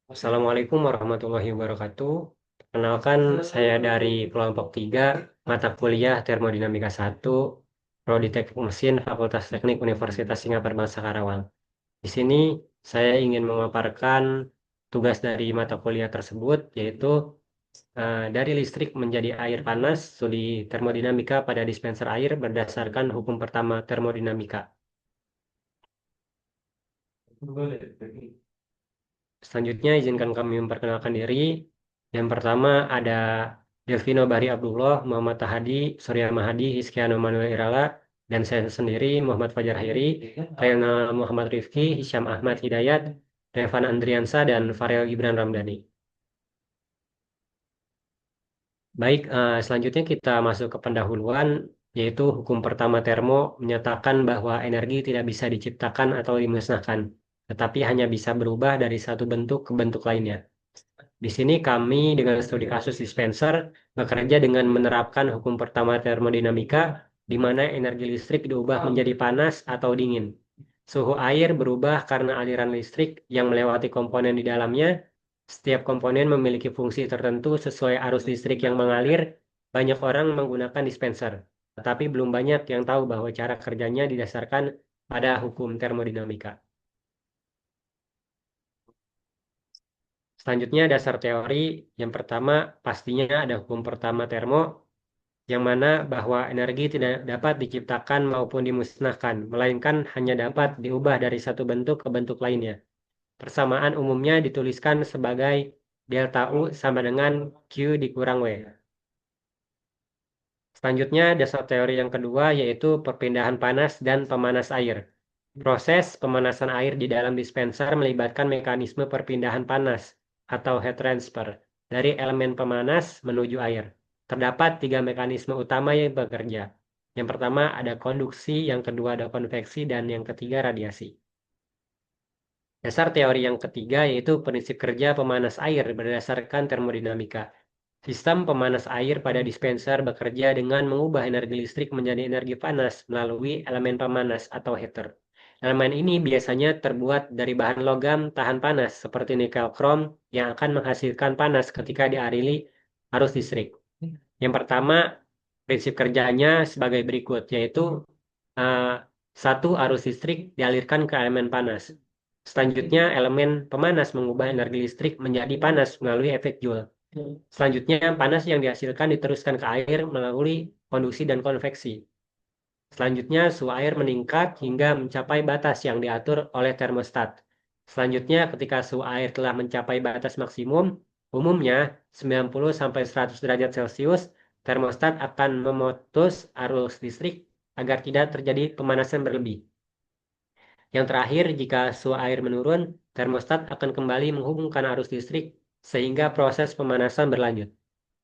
Assalamualaikum warahmatullahi wabarakatuh. Perkenalkan, saya dari kelompok 3, mata kuliah Termodinamika 1, Prodi Teknik Mesin, Fakultas Teknik Universitas Singapura Bangsa Karawang. Di sini saya ingin memaparkan tugas dari mata kuliah tersebut, yaitu dari listrik menjadi air panas, studi termodinamika pada dispenser air berdasarkan hukum pertama termodinamika. Selanjutnya, izinkan kami memperkenalkan diri. Yang pertama ada Delvino Bahri Abdullah, Muhammad Tahadi, Surya Mahadi, Hiskiano Manuel Irala, dan saya sendiri, Muhammad Fajar Hiri, Renal Muhammad Rifki, Hisyam Ahmad Hidayat, Revan Andriansa, dan Farel Gibran Ramdhani. Baik, selanjutnya kita masuk ke pendahuluan, yaitu hukum pertama termo menyatakan bahwa energi tidak bisa diciptakan atau dimusnahkan, tetapi hanya bisa berubah dari satu bentuk ke bentuk lainnya. Di sini kami dengan studi kasus dispenser bekerja dengan menerapkan hukum pertama termodinamika, di mana energi listrik diubah menjadi panas atau dingin. Suhu air berubah karena aliran listrik yang melewati komponen di dalamnya. Setiap komponen memiliki fungsi tertentu sesuai arus listrik yang mengalir. Banyak orang menggunakan dispenser, tetapi belum banyak yang tahu bahwa cara kerjanya didasarkan pada hukum termodinamika. Selanjutnya dasar teori yang pertama pastinya ada hukum pertama termo yang mana bahwa energi tidak dapat diciptakan maupun dimusnahkan, melainkan hanya dapat diubah dari satu bentuk ke bentuk lainnya. Persamaan umumnya dituliskan sebagai delta U sama dengan Q dikurang W. Selanjutnya dasar teori yang kedua yaitu perpindahan panas dan pemanas air. Proses pemanasan air di dalam dispenser melibatkan mekanisme perpindahan panas atau heat transfer dari elemen pemanas menuju air. Terdapat tiga mekanisme utama yang bekerja. Yang pertama ada konduksi, yang kedua ada konveksi, dan yang ketiga radiasi. Dasar teori yang ketiga yaitu prinsip kerja pemanas air berdasarkan termodinamika. Sistem pemanas air pada dispenser bekerja dengan mengubah energi listrik menjadi energi panas melalui elemen pemanas atau heater. Elemen ini biasanya terbuat dari bahan logam tahan panas seperti nikel krom yang akan menghasilkan panas ketika dialiri arus listrik. Yang pertama, prinsip kerjanya sebagai berikut, yaitu eh, satu arus listrik dialirkan ke elemen panas. Selanjutnya, elemen pemanas mengubah energi listrik menjadi panas melalui efek Joule. Selanjutnya, panas yang dihasilkan diteruskan ke air melalui konduksi dan konveksi. Selanjutnya, suhu air meningkat hingga mencapai batas yang diatur oleh termostat. Selanjutnya, ketika suhu air telah mencapai batas maksimum, umumnya 90-100 derajat Celcius, termostat akan memutus arus listrik agar tidak terjadi pemanasan berlebih. Yang terakhir, jika suhu air menurun, termostat akan kembali menghubungkan arus listrik sehingga proses pemanasan berlanjut.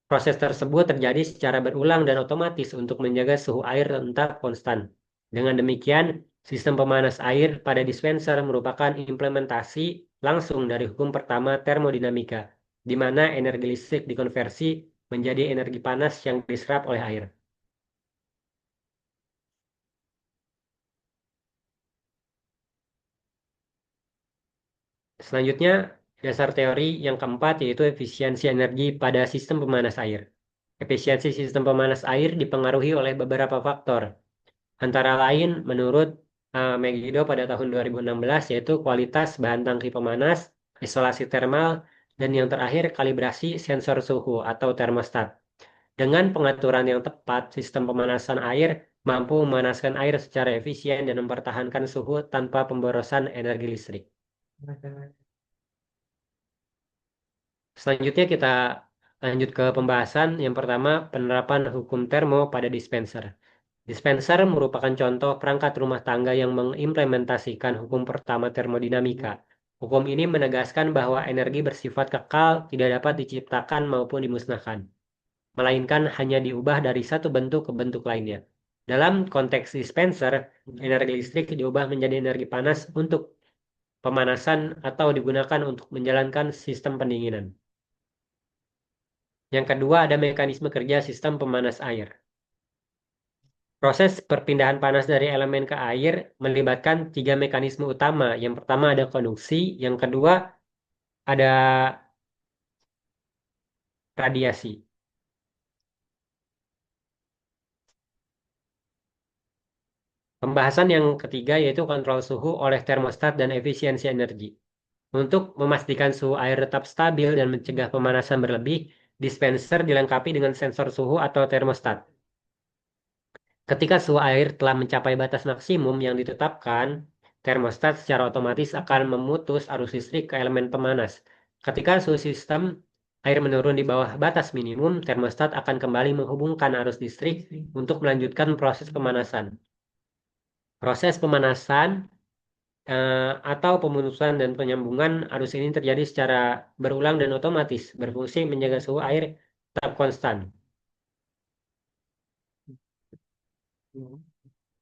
Proses tersebut terjadi secara berulang dan otomatis untuk menjaga suhu air tetap konstan. Dengan demikian, sistem pemanas air pada dispenser merupakan implementasi langsung dari hukum pertama termodinamika, di mana energi listrik dikonversi menjadi energi panas yang diserap oleh air. Selanjutnya, dasar teori yang keempat yaitu efisiensi energi pada sistem pemanas air. Efisiensi sistem pemanas air dipengaruhi oleh beberapa faktor, antara lain menurut Megiddo pada tahun 2016 yaitu kualitas bahan tangki pemanas, isolasi termal, dan yang terakhir kalibrasi sensor suhu atau termostat. Dengan pengaturan yang tepat, sistem pemanasan air mampu memanaskan air secara efisien dan mempertahankan suhu tanpa pemborosan energi listrik. Selanjutnya kita lanjut ke pembahasan. Yang pertama, penerapan hukum termo pada dispenser. Dispenser merupakan contoh perangkat rumah tangga yang mengimplementasikan hukum pertama termodinamika. Hukum ini menegaskan bahwa energi bersifat kekal tidak dapat diciptakan maupun dimusnahkan, melainkan hanya diubah dari satu bentuk ke bentuk lainnya. Dalam konteks dispenser, energi listrik diubah menjadi energi panas untuk pemanasan atau digunakan untuk menjalankan sistem pendinginan. Yang kedua ada mekanisme kerja sistem pemanas air. Proses perpindahan panas dari elemen ke air melibatkan tiga mekanisme utama. Yang pertama ada konduksi, yang kedua ada radiasi. Pembahasan yang ketiga yaitu kontrol suhu oleh termostat dan efisiensi energi. Untuk memastikan suhu air tetap stabil dan mencegah pemanasan berlebih, dispenser dilengkapi dengan sensor suhu atau termostat. Ketika suhu air telah mencapai batas maksimum yang ditetapkan, termostat secara otomatis akan memutus arus listrik ke elemen pemanas. Ketika suhu sistem air menurun di bawah batas minimum, termostat akan kembali menghubungkan arus listrik untuk melanjutkan proses pemanasan. Proses pemanasan atau pemutusan dan penyambungan arus ini terjadi secara berulang dan otomatis, berfungsi menjaga suhu air tetap konstan.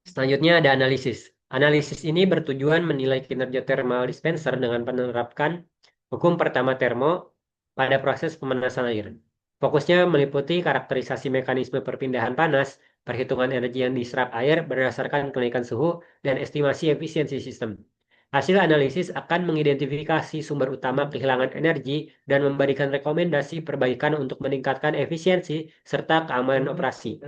Selanjutnya ada analisis. Analisis ini bertujuan menilai kinerja thermal dispenser dengan menerapkan hukum pertama termo pada proses pemanasan air. Fokusnya meliputi karakterisasi mekanisme perpindahan panas, perhitungan energi yang diserap air berdasarkan kenaikan suhu, dan estimasi efisiensi sistem. Hasil analisis akan mengidentifikasi sumber utama kehilangan energi dan memberikan rekomendasi perbaikan untuk meningkatkan efisiensi serta keamanan operasi.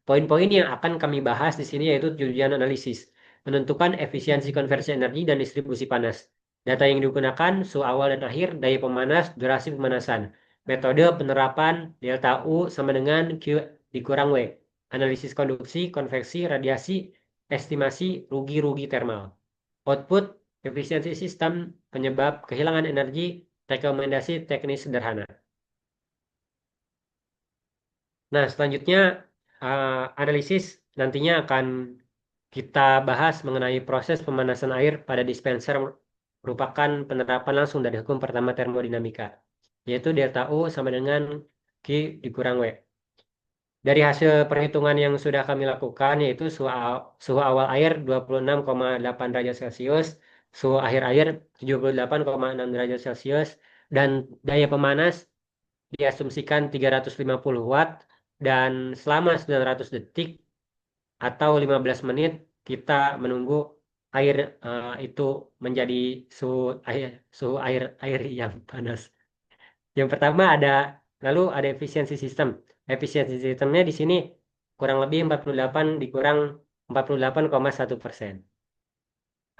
Poin-poin yang akan kami bahas di sini yaitu tujuan analisis, menentukan efisiensi konversi energi dan distribusi panas. Data yang digunakan, suhu awal dan akhir, daya pemanas, durasi pemanasan. Metode penerapan delta U sama dengan Q dikurang W. Analisis konduksi, konveksi, radiasi, estimasi rugi-rugi thermal. Output, efisiensi sistem, penyebab kehilangan energi, rekomendasi teknis sederhana. Nah, selanjutnya analisis nantinya akan kita bahas mengenai proses pemanasan air pada dispenser merupakan penerapan langsung dari hukum pertama termodinamika, yaitu delta U sama dengan Q dikurang W. Dari hasil perhitungan yang sudah kami lakukan, yaitu suhu awal air 26,8 derajat Celcius, suhu akhir air 78,6 derajat Celcius, dan daya pemanas diasumsikan 350 watt, dan selama 900 detik atau 15 menit kita menunggu air itu menjadi suhu air air yang panas. Yang pertama lalu ada efisiensi sistem. Efisiensi sistemnya di sini kurang lebih 48 dikurang 48,1%.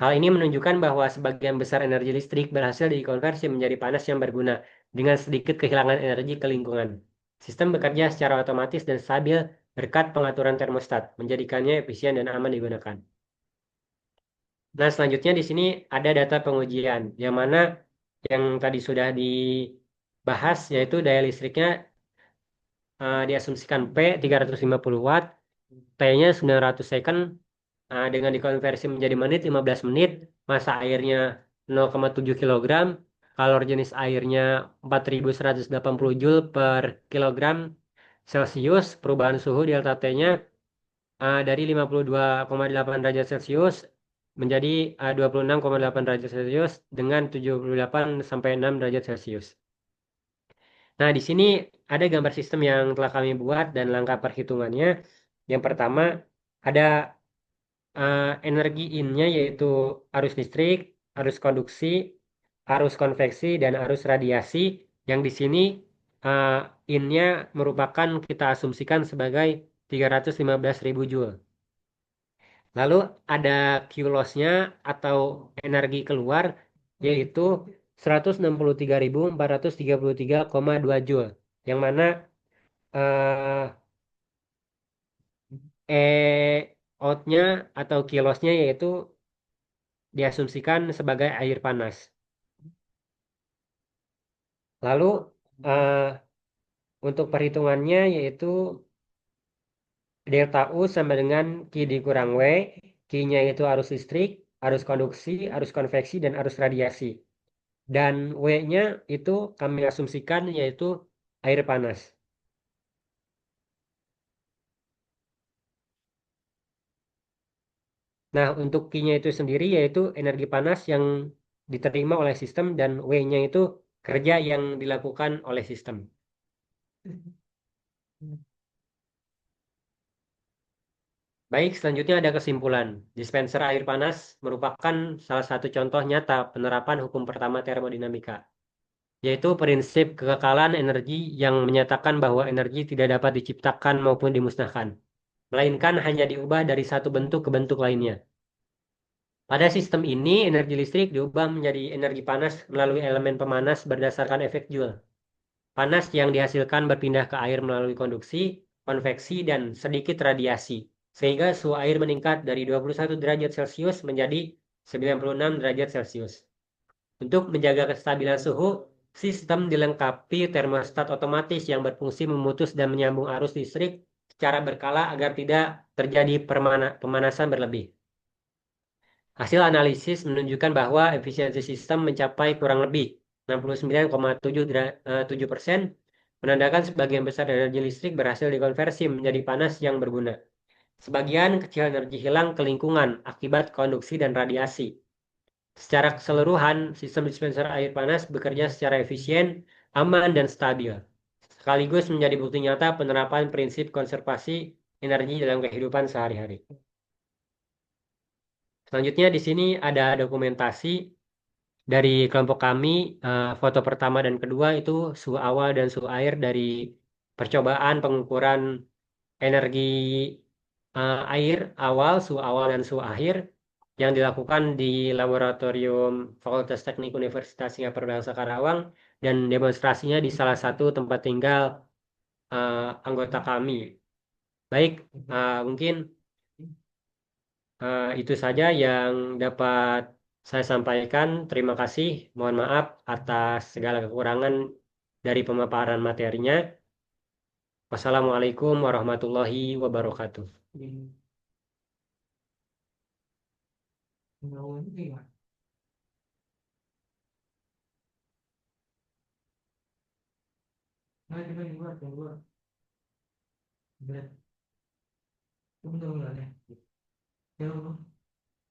Hal ini menunjukkan bahwa sebagian besar energi listrik berhasil dikonversi menjadi panas yang berguna dengan sedikit kehilangan energi ke lingkungan. Sistem bekerja secara otomatis dan stabil berkat pengaturan termostat, menjadikannya efisien dan aman digunakan. Nah, selanjutnya di sini ada data pengujian, yang mana yang tadi sudah dibahas, yaitu daya listriknya diasumsikan P 350 watt, T-nya 900 second, dengan dikonversi menjadi menit 15 menit, massa airnya 0,7 kilogram, kalor jenis airnya 4180 Joule per kilogram Celcius, perubahan suhu delta T-nya dari 52,8 derajat Celcius menjadi 26,8 derajat Celcius dengan 78 sampai 6 derajat Celcius. Nah, di sini ada gambar sistem yang telah kami buat dan langkah perhitungannya. Yang pertama, ada energi in-nya yaitu arus listrik, arus konduksi, arus konveksi, dan arus radiasi. Yang di sini uh, in-nya merupakan kita asumsikan sebagai 315.000 Joule. Lalu ada Q loss-nya atau energi keluar yaitu 163.433,2 Joule. Yang mana eh out-nya atau Q loss-nya yaitu diasumsikan sebagai air panas. Lalu eh, untuk perhitungannya yaitu delta U sama dengan Q dikurang W. Q-nya itu arus listrik, arus konduksi, arus konveksi, dan arus radiasi. Dan W-nya itu kami asumsikan yaitu air panas. Nah, untuk Q-nya itu sendiri yaitu energi panas yang diterima oleh sistem dan W-nya itu kerja yang dilakukan oleh sistem. Baik, selanjutnya ada kesimpulan. Dispenser air panas merupakan salah satu contoh nyata penerapan hukum pertama termodinamika, yaitu prinsip kekekalan energi yang menyatakan bahwa energi tidak dapat diciptakan maupun dimusnahkan, melainkan hanya diubah dari satu bentuk ke bentuk lainnya. Pada sistem ini, energi listrik diubah menjadi energi panas melalui elemen pemanas berdasarkan efek Joule. Panas yang dihasilkan berpindah ke air melalui konduksi, konveksi, dan sedikit radiasi, sehingga suhu air meningkat dari 21 derajat Celcius menjadi 96 derajat Celcius. Untuk menjaga kestabilan suhu, sistem dilengkapi termostat otomatis yang berfungsi memutus dan menyambung arus listrik secara berkala agar tidak terjadi pemanasan berlebih. Hasil analisis menunjukkan bahwa efisiensi sistem mencapai kurang lebih 69,7%, menandakan sebagian besar energi listrik berhasil dikonversi menjadi panas yang berguna. Sebagian kecil energi hilang ke lingkungan akibat konduksi dan radiasi. Secara keseluruhan, sistem dispenser air panas bekerja secara efisien, aman, dan stabil, sekaligus menjadi bukti nyata penerapan prinsip konservasi energi dalam kehidupan sehari-hari. Selanjutnya di sini ada dokumentasi dari kelompok kami. Foto pertama dan kedua itu suhu awal dan suhu air dari percobaan pengukuran energi air awal, suhu awal dan suhu akhir yang dilakukan di Laboratorium Fakultas Teknik Universitas Singapura Bangsa Karawang dan demonstrasinya di salah satu tempat tinggal anggota kami. Baik, mungkin itu saja yang dapat saya sampaikan. Terima kasih. Mohon maaf atas segala kekurangan dari pemaparan materinya. Wassalamualaikum warahmatullahi wabarakatuh.